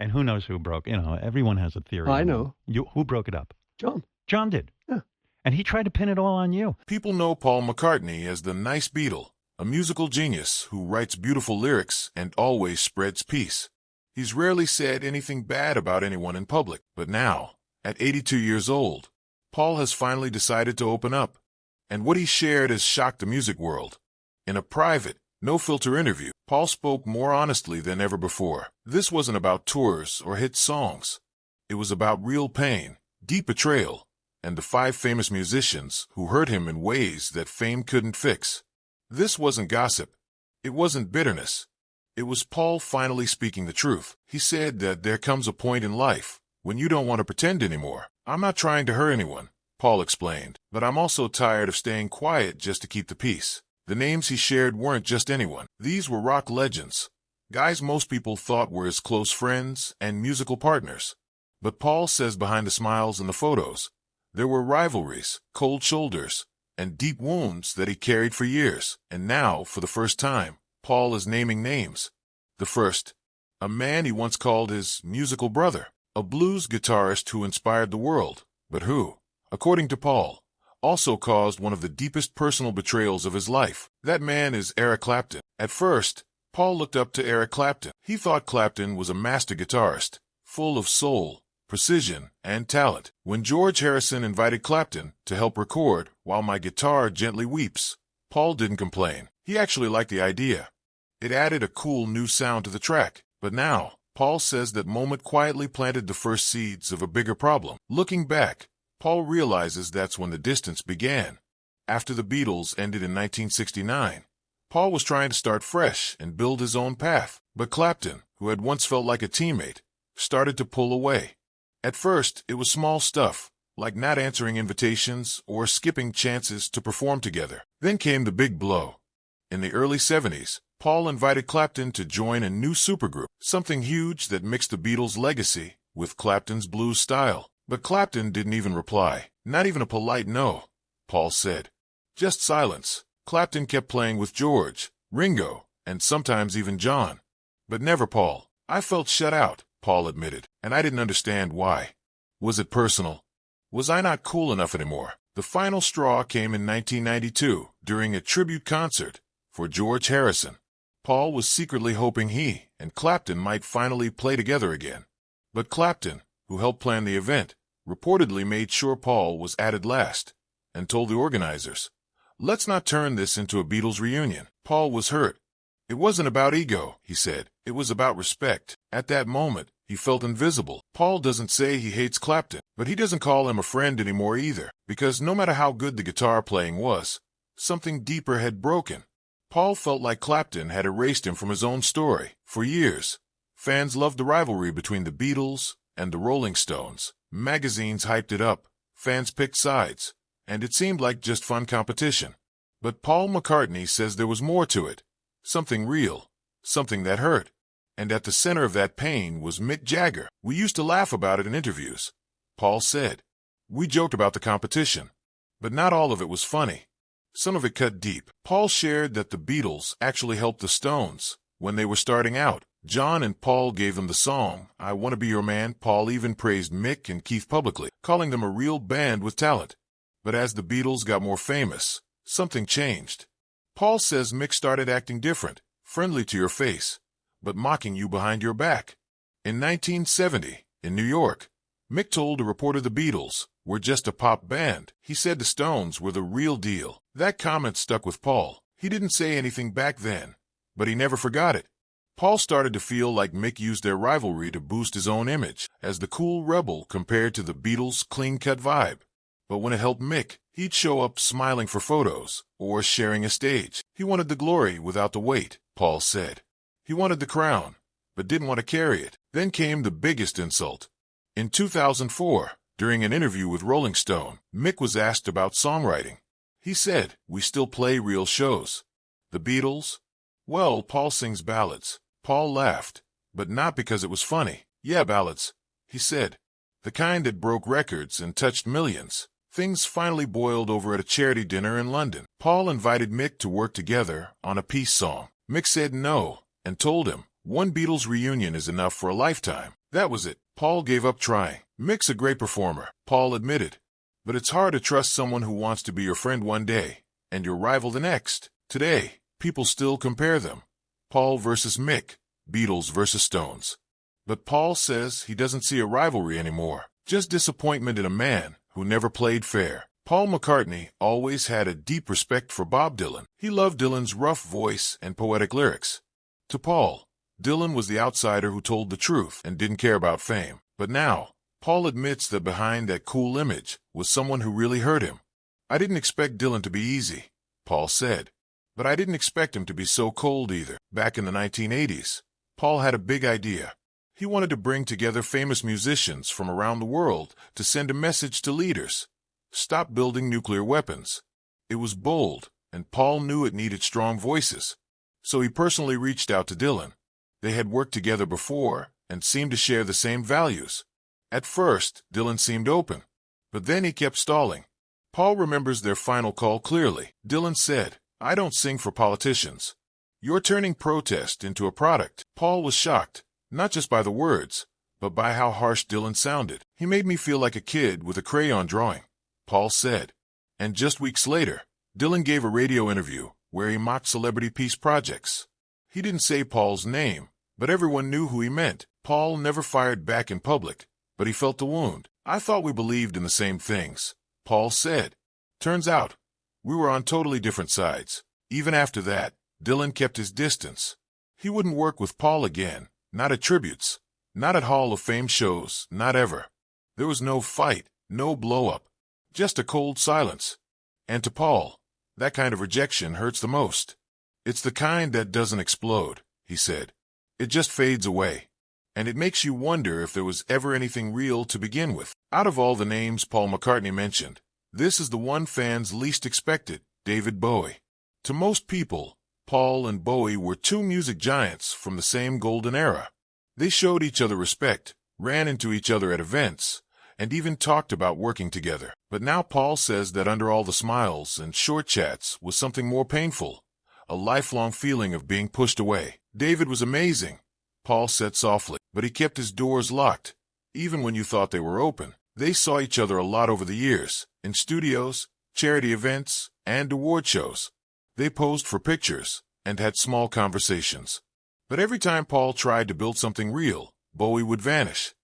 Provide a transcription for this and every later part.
And who knows who broke, everyone has a theory. I know. Who broke it up? John. John did. Yeah. And he tried to pin it all on you. People know Paul McCartney as the nice Beatle, a musical genius who writes beautiful lyrics and always spreads peace. He's rarely said anything bad about anyone in public, but now, at 82 years old, Paul has finally decided to open up. And what he shared has shocked the music world. In a private, no-filter interview, Paul spoke more honestly than ever before. This wasn't about tours or hit songs. It was about real pain, deep betrayal, and the 5 famous musicians who hurt him in ways that fame couldn't fix. This wasn't gossip. It wasn't bitterness. It was Paul finally speaking the truth. He said that there comes a point in life when you don't want to pretend anymore. I'm not trying to hurt anyone, Paul explained, but I'm also tired of staying quiet just to keep the peace. The names he shared weren't just anyone. These were rock legends, guys most people thought were his close friends and musical partners. But Paul says behind the smiles and the photos, there were rivalries, cold shoulders, and deep wounds that he carried for years. And now, for the first time, Paul is naming names. The first, a man he once called his musical brother, a blues guitarist who inspired the world, but who, according to Paul, also caused one of the deepest personal betrayals of his life. That man is Eric Clapton. At first, Paul looked up to Eric Clapton. He thought Clapton was a master guitarist, full of soul, precision, and talent. When George Harrison invited Clapton to help record While My Guitar Gently Weeps, Paul didn't complain. He actually liked the idea. It added a cool new sound to the track. But now, Paul says that moment quietly planted the first seeds of a bigger problem. Looking back, Paul realizes that's when the distance began. After the Beatles ended in 1969, Paul was trying to start fresh and build his own path. But Clapton, who had once felt like a teammate, started to pull away. At first, it was small stuff, like not answering invitations or skipping chances to perform together. Then came the big blow. In the early 70s, Paul invited Clapton to join a new supergroup, something huge that mixed the Beatles' legacy with Clapton's blues style. But Clapton didn't even reply, not even a polite no, Paul said. Just silence. Clapton kept playing with George, Ringo, and sometimes even John. But never Paul. I felt shut out, Paul admitted, and I didn't understand why. Was it personal? Was I not cool enough anymore? The final straw came in 1992 during a tribute concert for George Harrison. Paul was secretly hoping he and Clapton might finally play together again. But Clapton, who helped plan the event, reportedly made sure Paul was added last and told the organizers, "Let's not turn this into a Beatles reunion." Paul was hurt. It wasn't about ego, he said. It was about respect. At that moment, he felt invisible. Paul doesn't say he hates Clapton, but he doesn't call him a friend anymore either, because no matter how good the guitar playing was, something deeper had broken. Paul felt like Clapton had erased him from his own story. For years, fans loved the rivalry between the Beatles and the Rolling Stones. Magazines hyped it up, fans picked sides, and it seemed like just fun competition. But Paul McCartney says there was more to it. Something real, something that hurt. And at the center of that pain was Mick Jagger. "We used to laugh about it in interviews," Paul said. "We joked about the competition, but not all of it was funny. Some of it cut deep." Paul shared that the Beatles actually helped the Stones when they were starting out. John and Paul gave them the song, "I Want to Be Your Man." Paul even praised Mick and Keith publicly, calling them a real band with talent. But as the Beatles got more famous, something changed. Paul says Mick started acting different, friendly to your face, but mocking you behind your back. In 1970, in New York, Mick told a reporter the Beatles were just a pop band. He said the Stones were the real deal. That comment stuck with Paul. He didn't say anything back then, but he never forgot it. Paul started to feel like Mick used their rivalry to boost his own image as the cool rebel compared to the Beatles' clean-cut vibe. But when it helped Mick, he'd show up smiling for photos or sharing a stage. He wanted the glory without the weight, Paul said. He wanted the crown, but didn't want to carry it. Then came the biggest insult. In 2004, during an interview with Rolling Stone, Mick was asked about songwriting. He said, "We still play real shows. The Beatles? Well, Paul sings ballads." Paul laughed, but not because it was funny. "Yeah, ballads," he said. "The kind that broke records and touched millions." Things finally boiled over at a charity dinner in London. Paul invited Mick to work together on a peace song. Mick said no and told him, "One Beatles reunion is enough for a lifetime." That was it. Paul gave up trying. Mick's a great performer, Paul admitted. But it's hard to trust someone who wants to be your friend one day and your rival the next. Today, people still compare them. Paul versus Mick, Beatles versus Stones. But Paul says he doesn't see a rivalry anymore, just disappointment in a man who never played fair. Paul McCartney always had a deep respect for Bob Dylan. He loved Dylan's rough voice and poetic lyrics. To Paul, Dylan was the outsider who told the truth and didn't care about fame. But now, Paul admits that behind that cool image was someone who really hurt him. I didn't expect Dylan to be easy, Paul said. But I didn't expect him to be so cold either. Back in the 1980s, Paul had a big idea. He wanted to bring together famous musicians from around the world to send a message to leaders. Stop building nuclear weapons. It was bold, and Paul knew it needed strong voices. So he personally reached out to Dylan. They had worked together before and seemed to share the same values. At first, Dylan seemed open, but then he kept stalling. Paul remembers their final call clearly. Dylan said, "I don't sing for politicians. You're turning protest into a product." Paul was shocked, not just by the words, but by how harsh Dylan sounded. "He made me feel like a kid with a crayon drawing," Paul said. And just weeks later, Dylan gave a radio interview where he mocked celebrity peace projects. He didn't say Paul's name, but everyone knew who he meant. Paul never fired back in public, but he felt the wound. "I thought we believed in the same things," Paul said. "Turns out, we were on totally different sides." Even after that, Dylan kept his distance. He wouldn't work with Paul again, not at tributes, not at Hall of Fame shows, not ever. There was no fight, no blow-up, just a cold silence. And to Paul, that kind of rejection hurts the most. "It's the kind that doesn't explode," he said. "It just fades away. And it makes you wonder if there was ever anything real to begin with." Out of all the names Paul McCartney mentioned, this is the one fans least expected, David Bowie. To most people, Paul and Bowie were two music giants from the same golden era. They showed each other respect, ran into each other at events, and even talked about working together. But now Paul says that under all the smiles and short chats was something more painful, a lifelong feeling of being pushed away. "David was amazing," Paul said softly, "but he kept his doors locked, even when you thought they were open." They saw each other a lot over the years, in studios, charity events, and award shows. They posed for pictures and had small conversations. But every time Paul tried to build something real, Bowie would vanish.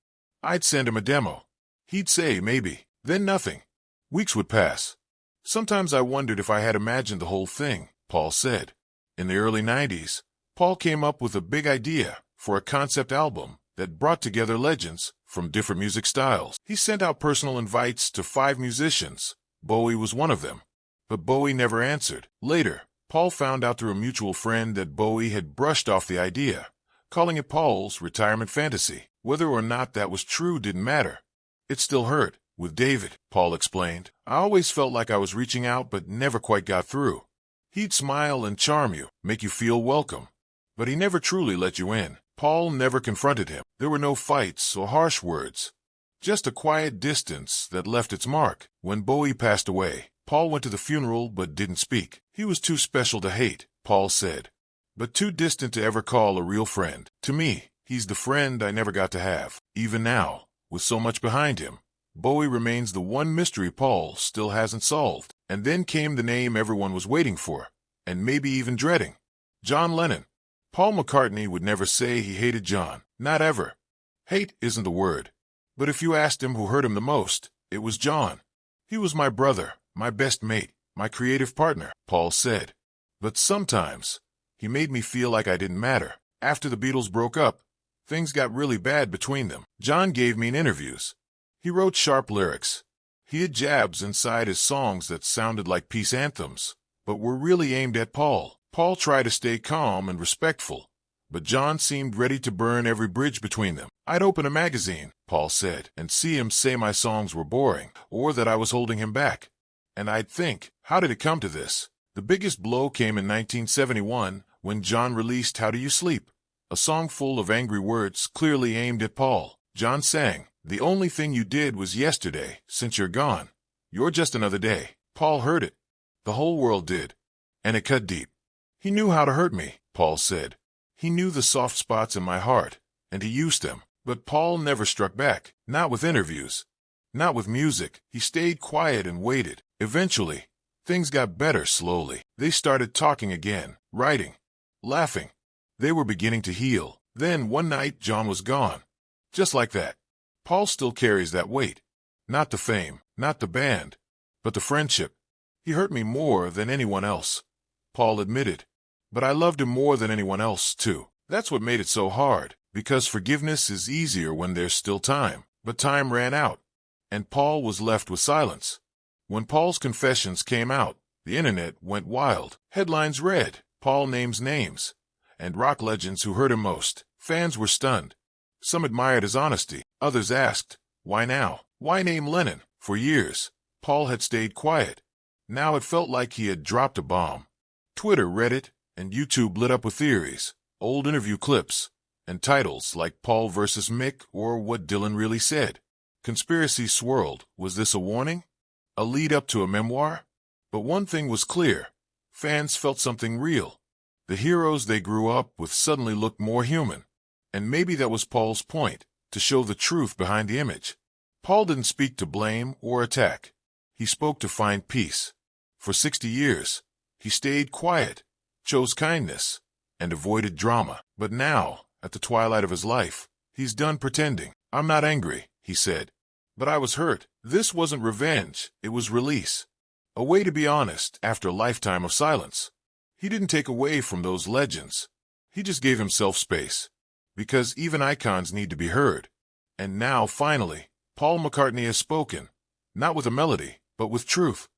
I'd send him a demo. He'd say maybe, then nothing. Weeks would pass. "Sometimes I wondered if I had imagined the whole thing," Paul said. In the early 90s, Paul came up with a big idea for a concept album that brought together legends from different music styles. He sent out personal invites to 5 musicians. Bowie was one of them. But Bowie never answered. Later, Paul found out through a mutual friend that Bowie had brushed off the idea, calling it Paul's retirement fantasy. Whether or not that was true didn't matter. It still hurt. "With David," Paul explained, "I always felt like I was reaching out but never quite got through. He'd smile and charm you, make you feel welcome. But he never truly let you in." Paul never confronted him. There were no fights or harsh words, just a quiet distance that left its mark. When Bowie passed away, Paul went to the funeral but didn't speak. "He was too special to hate," Paul said, "but too distant to ever call a real friend. To me, he's the friend I never got to have." Even now, with so much behind him, Bowie remains the one mystery Paul still hasn't solved. And then came the name everyone was waiting for, and maybe even dreading: John Lennon. Paul McCartney would never say he hated John. Not ever. Hate isn't the word. But if you asked him who hurt him the most, it was John. "He was my brother, my best mate, my creative partner," Paul said. "But sometimes, he made me feel like I didn't matter." After the Beatles broke up, things got really bad between them. John gave me interviews. He wrote sharp lyrics. He had jabs inside his songs that sounded like peace anthems, but were really aimed at Paul. Paul tried to stay calm and respectful, but John seemed ready to burn every bridge between them. "I'd open a magazine," Paul said, "and see him say my songs were boring, or that I was holding him back. And I'd think, how did it come to this?" The biggest blow came in 1971 when John released How Do You Sleep, a song full of angry words clearly aimed at Paul. John sang, "The only thing you did was yesterday. Since you're gone, you're just another day." Paul heard it. The whole world did. And it cut deep. "He knew how to hurt me," Paul said. "He knew the soft spots in my heart, and he used them. But Paul never struck back, not with interviews, not with music. He stayed quiet and waited. Eventually, things got better slowly. They started talking again, writing, laughing. They were beginning to heal. Then one night John was gone. Just like that. Paul still carries that weight. Not the fame, not the band, but the friendship. He hurt me more than anyone else, Paul admitted. But I loved him more than anyone else, too. That's what made it so hard, because forgiveness is easier when there's still time. But time ran out, and Paul was left with silence. When Paul's confessions came out, the internet went wild. Headlines read, "Paul names names," and rock legends who hurt him most. Fans were stunned. Some admired his honesty. Others asked, why now? Why name Lennon? For years, Paul had stayed quiet. Now it felt like he had dropped a bomb. Twitter, Reddit, and YouTube lit up with theories, old interview clips, and titles like Paul versus Mick or What Dylan Really Said. Conspiracies swirled. Was this a warning? A lead up to a memoir? But one thing was clear. Fans felt something real. The heroes they grew up with suddenly looked more human. And maybe that was Paul's point, to show the truth behind the image. Paul didn't speak to blame or attack. He spoke to find peace. For 60 years, he stayed quiet, chose kindness, and avoided drama. But now, at the twilight of his life, he's done pretending. I'm not angry, he said. But I was hurt. This wasn't revenge, it was release. A way to be honest after a lifetime of silence. He didn't take away from those legends. He just gave himself space. Because even icons need to be heard. And now, finally, Paul McCartney has spoken. Not with a melody, but with truth.